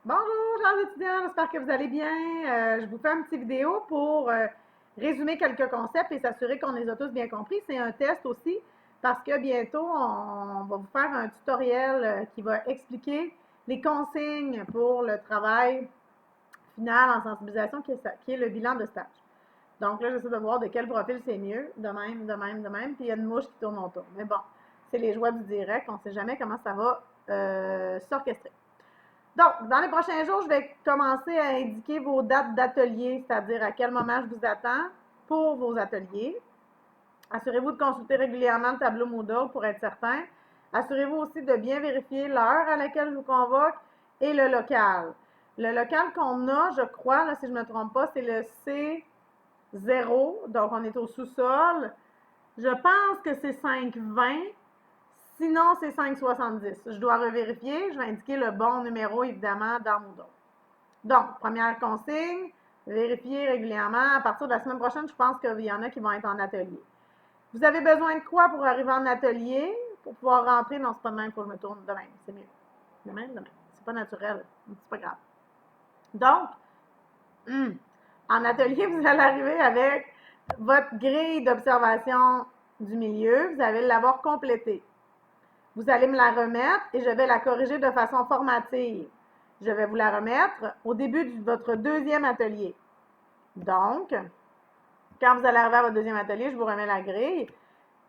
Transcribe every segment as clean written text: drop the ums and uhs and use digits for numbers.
Bonjour, chers étudiants, j'espère que vous allez bien. Je vous fais une petite vidéo pour résumer quelques concepts et s'assurer qu'on les a tous bien compris. C'est un test aussi parce que bientôt, on va vous faire un tutoriel qui va expliquer les consignes pour le travail final en sensibilisation qui est le bilan de stage. Donc là, j'essaie de voir de quel profil c'est mieux, de même, puis il y a une mouche qui tourne autour. Mais bon, c'est les joies du direct, on ne sait jamais comment ça va s'orchestrer. Donc, dans les prochains jours, je vais commencer à indiquer vos dates d'atelier, c'est-à-dire à quel moment je vous attends pour vos ateliers. Assurez-vous de consulter régulièrement le tableau Moodle pour être certain. Assurez-vous aussi de bien vérifier l'heure à laquelle je vous convoque et le local. Le local qu'on a, je crois, là, si je ne me trompe pas, c'est le C0, donc on est au sous-sol. Je pense que c'est 520. Sinon, c'est 5,70. Je dois revérifier. Je vais indiquer le bon numéro, évidemment, dans Moodle. Donc, première consigne, vérifier régulièrement. À partir de la semaine prochaine, je pense qu'il y en a qui vont être en atelier. Vous avez besoin de quoi pour arriver en atelier? Pour pouvoir rentrer? Non, c'est pas de même, il faut que je me tourne de même. C'est mieux. De même. C'est pas naturel. C'est pas grave. Donc, en atelier, vous allez arriver avec votre grille d'observation du milieu. Vous allez l'avoir complétée. Vous allez me la remettre et je vais la corriger de façon formative. Je vais vous la remettre au début de votre deuxième atelier. Donc, quand vous allez arriver à votre deuxième atelier, je vous remets la grille.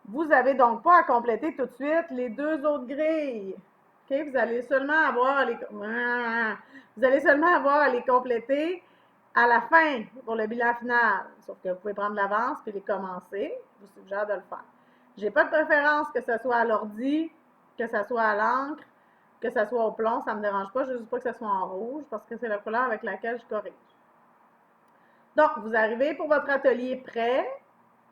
Vous n'avez donc pas à compléter tout de suite les deux autres grilles. Okay? Vous allez seulement avoir à les compléter à la fin pour le bilan final. Sauf que vous pouvez prendre l'avance puis les commencer. Je vous suggère de le faire. Je n'ai pas de préférence que ce soit à l'ordi, que ce soit à l'encre, que ce soit au plomb, ça ne me dérange pas. Je ne veux pas que ce soit en rouge parce que c'est la couleur avec laquelle je corrige. Donc, vous arrivez pour votre atelier prêt.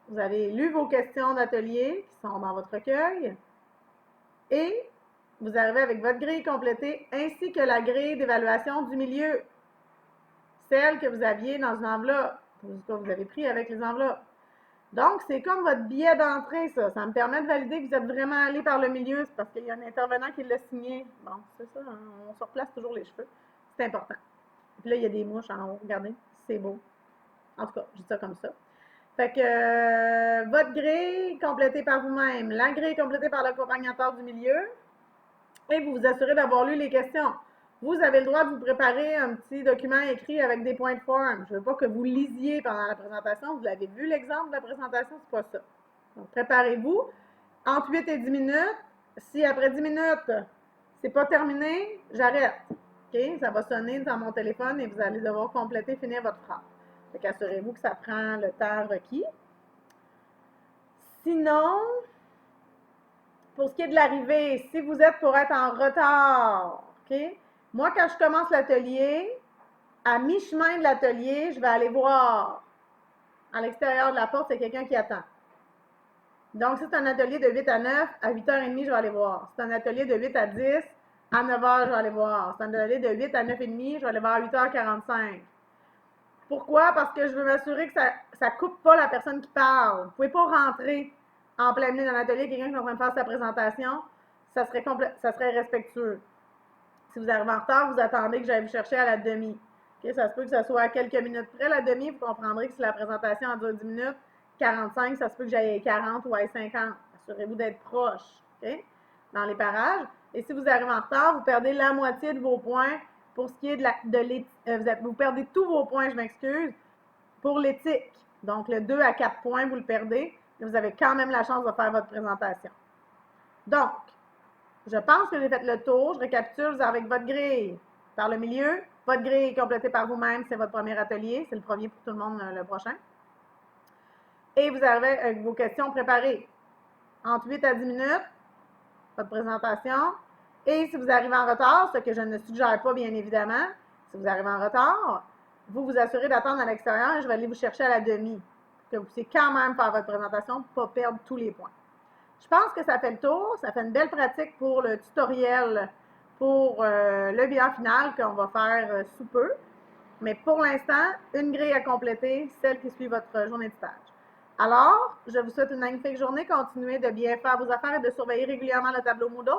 Vous avez lu vos questions d'atelier qui sont dans votre recueil. Et vous arrivez avec votre grille complétée ainsi que la grille d'évaluation du milieu. Celle que vous aviez dans une enveloppe. Que vous avez pris avec les enveloppes. Donc, c'est comme votre billet d'entrée, ça. Ça me permet de valider que vous êtes vraiment allé par le milieu. C'est parce qu'il y a un intervenant qui l'a signé. Bon, c'est ça, hein? On se replace toujours les cheveux. C'est important. Puis là, il y a des mouches en haut. Regardez, c'est beau. En tout cas, je dis ça comme ça. Fait que votre grille complétée par vous-même, la grille complétée par l'accompagnateur du milieu, et vous vous assurez d'avoir lu les questions. Vous avez le droit de vous préparer un petit document écrit avec des points de forme. Je ne veux pas que vous lisiez pendant la présentation. Vous l'avez vu, l'exemple de la présentation, c'est pas ça. Donc, préparez-vous. Entre 8 et 10 minutes. Si après 10 minutes, c'est pas terminé, j'arrête. OK? Ça va sonner dans mon téléphone et vous allez devoir compléter, finir votre phrase. Fait qu'assurez-vous que ça prend le temps requis. Sinon, pour ce qui est de l'arrivée, si vous êtes pour être en retard, OK? Moi, quand je commence l'atelier, à mi-chemin de l'atelier, je vais aller voir à l'extérieur de la porte, c'est quelqu'un qui attend. Donc, si c'est un atelier de 8 à 9, à 8h30, je vais aller voir. Si c'est un atelier de 8 à 10, à 9h, je vais aller voir. Si c'est un atelier de 8 à 9h30, je vais aller voir à 8h45. Pourquoi? Parce que je veux m'assurer que ça ne coupe pas la personne qui parle. Vous ne pouvez pas rentrer en plein milieu d'un atelier, quelqu'un qui est en train de faire sa présentation, ça serait respectueux. Si vous arrivez en retard, vous attendez que j'aille vous chercher à la demi. Okay? Ça se peut que ce soit à quelques minutes près, la demi. Vous comprendrez que si la présentation a duré 10 minutes, 45, ça se peut que j'aille 40 ou à 50. Assurez-vous d'être proche, okay? Dans les parages. Et si vous arrivez en retard, vous perdez la moitié de vos points pour ce qui est vous perdez tous vos points, je m'excuse, pour l'éthique. Donc, le 2 à 4 points, vous le perdez, mais vous avez quand même la chance de faire votre présentation. Donc, je pense que j'ai fait le tour. Je récapitule avec votre grille par le milieu. Votre grille est complétée par vous-même. C'est votre premier atelier. C'est le premier pour tout le monde le prochain. Et vous arrivez avec vos questions préparées. Entre 8 à 10 minutes, votre présentation. Et si vous arrivez en retard, ce que je ne suggère pas, bien évidemment, si vous arrivez en retard, vous vous assurez d'attendre à l'extérieur et je vais aller vous chercher à la demi. Pour que vous puissiez quand même faire votre présentation pour ne pas perdre tous les points. Je pense que ça fait le tour. Ça fait une belle pratique pour le tutoriel pour le bilan final qu'on va faire sous peu. Mais pour l'instant, une grille à compléter, celle qui suit votre journée de stage. Alors, je vous souhaite une magnifique journée. Continuez de bien faire vos affaires et de surveiller régulièrement le tableau Moodle.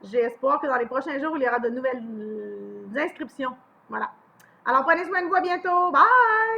J'ai espoir que dans les prochains jours, il y aura de nouvelles inscriptions. Voilà. Alors, prenez soin de vous, à bientôt. Bye!